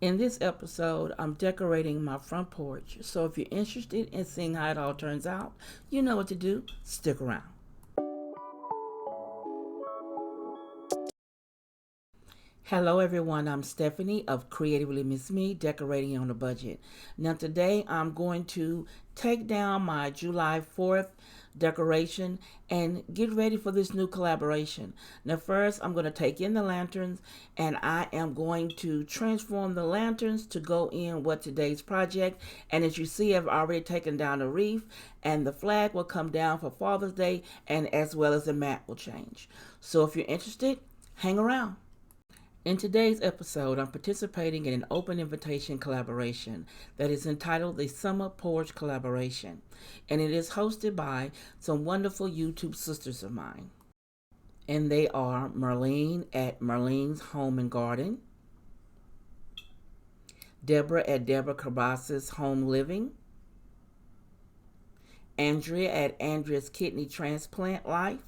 In this episode, I'm decorating my front porch, so if you're interested in seeing how it all turns out, you know what to do. Stick around. Hello everyone, I'm Stephanie of CreativelyMsMe, decorating on a budget. Now today I'm going to take down my July 4th decoration and get ready for this new collaboration. Now first I'm going to take in the lanterns and I am going to transform the lanterns to go in with today's project. And as you see, I've already taken down the wreath and the flag will come down for Father's Day, and as well as the mat will change. So if you're interested, hang around. In today's episode, I'm participating in an open invitation collaboration that is entitled the Front Porch Collaboration, and it is hosted by some wonderful YouTube sisters of mine. And they are Marleene at Marlene's Home and Garden, Deborah at Deborah Cabas's Home Living, Andrea at Andrea's Kidney Transplant Life,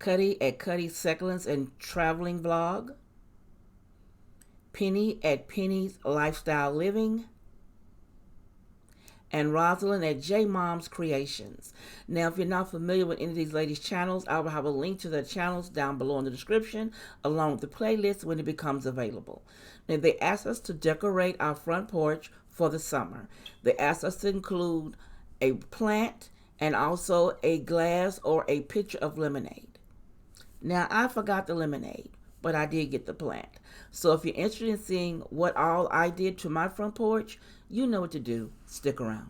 Kutty at Kutty's Seconds and Traveling Vlog, Penny at Penny's Lifestyle Living, and Roslind at J Mom's Creations. Now, if you're not familiar with any of these ladies' channels, I will have a link to their channels down below in the description, along with the playlist when it becomes available. Now, they asked us to decorate our front porch for the summer. They asked us to include a plant and also a glass or a pitcher of lemonade. Now, I forgot the lemonade, but I did get the plant. So if you're interested in seeing what all I did to my front porch, you know what to do. Stick around.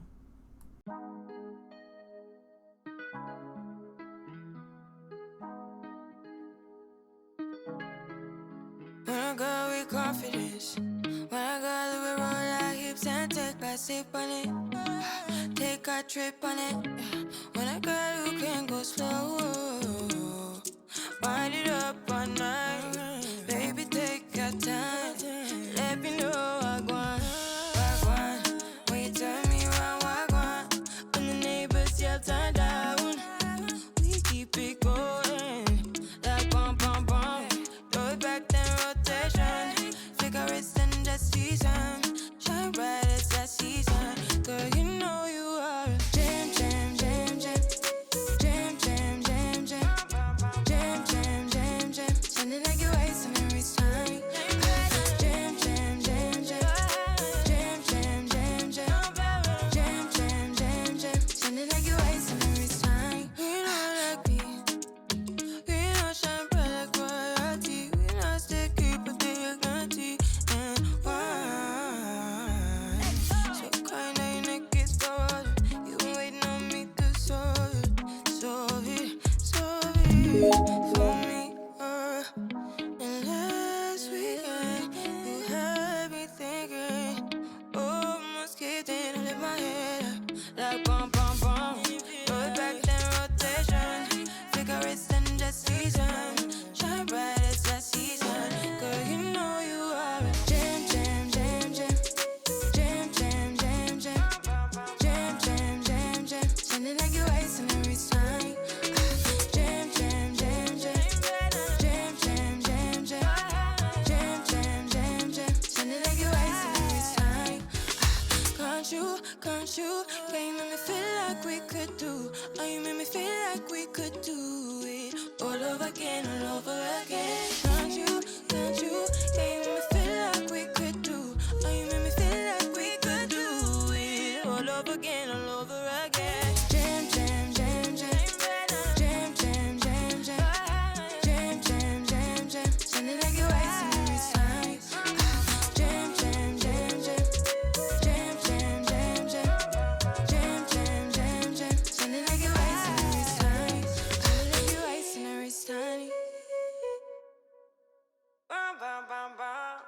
When I go with confidence, when I go to roll our hips and take a sip on it, take a trip on it. When I go, you can go slow. Wind it up all night, baby, take your time. Let me know what I want. When you turn me around, what I want. When the neighbors yell turn down, we keep it going. Like bum bum bum, throw it back then rotation. Cigarettes and the season, shine bright as that season. Girl, you know you are a jam jam jam jam. Sounding like you're wasting every time. Jam, jam, jam, jam. Jam, jam, jam, jam. Jam, jam, jam, jam. Sounding like you're wasting every time. We not like me. We not shine bright like royalty. We not stay keep a dignity and wine. So kind of your neck is cold. You been waiting on me to solve it for me. And last weekend, you had me thinking, oh, must keep thinking, lift my head up, like bum, bum, bum. Throw it back, then rotation, cigarettes and the season, shine bright as that season. Girl, you know you are a jam, jam, jam, jam. Jam, jam, jam, jam. Jam, jam, jam, jam. Sounding like you're wasting every time. Jam, jam, jam, jam. Jam, jam, jam, jam. Jam, jam, jam, jam. Sounding like you're wasting every time. Can't you? Yeah, you make me feel like we could do. Oh, you make me feel like we could do it all over again, all over again. Can't you? Yeah, you make me feel like we could do. Oh, you make me feel like we could do it all over again, all over again. Jam, jam, jam, jam. Jam, jam, jam, jam. Jam, jam, jam, jam. Sounding like you're wasting every time. Jam, jam, jam, jam. Jam, jam, jam, jam. Jam, jam, jam, jam. Sounding like you're wasting every time. Sounding like you're wasting every time. Bum, bum, bum, bum.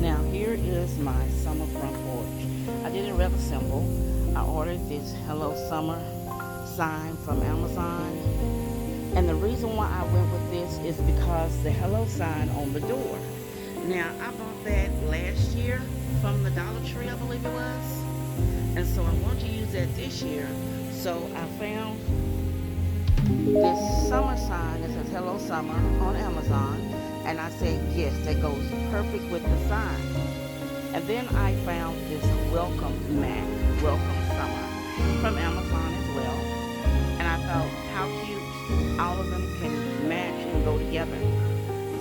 Now here is my summer front porch. I did it rather simple. I ordered this Hello Summer sign from Amazon. And the reason why I went with this is because the Hello sign on the door. Now I bought that last year from the Dollar Tree, I believe it was. And so I wanted to use that this year. So I found this summer sign that says Hello Summer on Amazon. And I said, yes, that goes perfect with the sign. And then I found this Welcome Mat, Welcome Summer, from Amazon as well. And I thought, how cute, all of them can match and go together.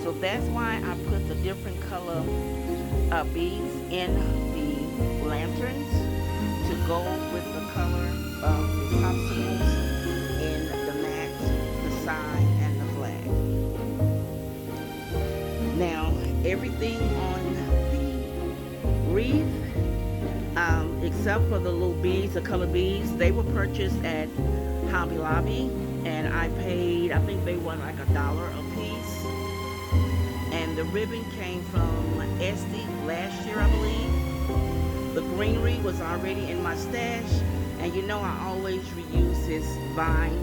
So that's why I put the different color beads in the lanterns to go with the color of the popsicles in the mat, the sign, and the flag. Now, everything on the wreath, except for the little beads, the color beads, they were purchased at Hobby Lobby, and I paid, I think they were like $1 a piece. And the ribbon came from Esty last year, I believe. The greenery was already in my stash, and you know I always reuse this vine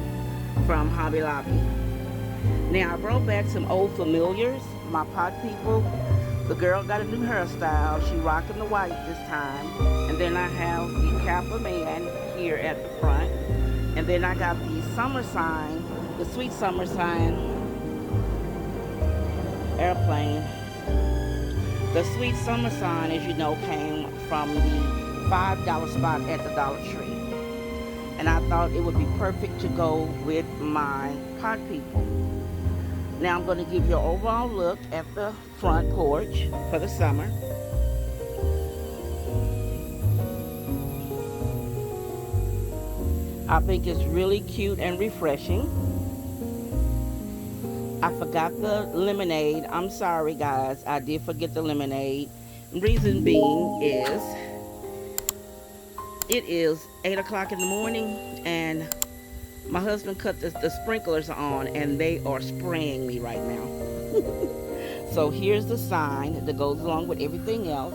from Hobby Lobby. Now I brought back some old familiars, my pot people. The girl got a new hairstyle. She rocking the white this time. And then I have the Kappa man here at the front. And then I got the summer sign, the sweet summer sign, airplane. The sweet summer sign, as you know, came from the $5 spot at the Dollar Tree. And I thought it would be perfect to go with my pot people. Now I'm going to give you an overall look at the front porch for the summer. I think it's really cute and refreshing. I forgot the lemonade. I'm sorry guys, I did forget the lemonade. Reason being is it is 8 o'clock in the morning and my husband cut the sprinklers on and they are spraying me right now. So here's the sign that goes along with everything else.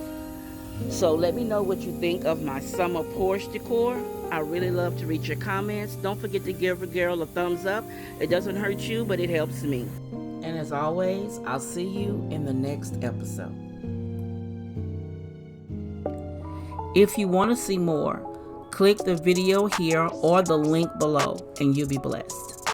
So let me know what you think of my summer porch decor. I really love to read your comments. Don't forget to give a girl a thumbs up. It doesn't hurt you, but it helps me. And as always, I'll see you in the next episode. If you want to see more, click the video here or the link below and you'll be blessed.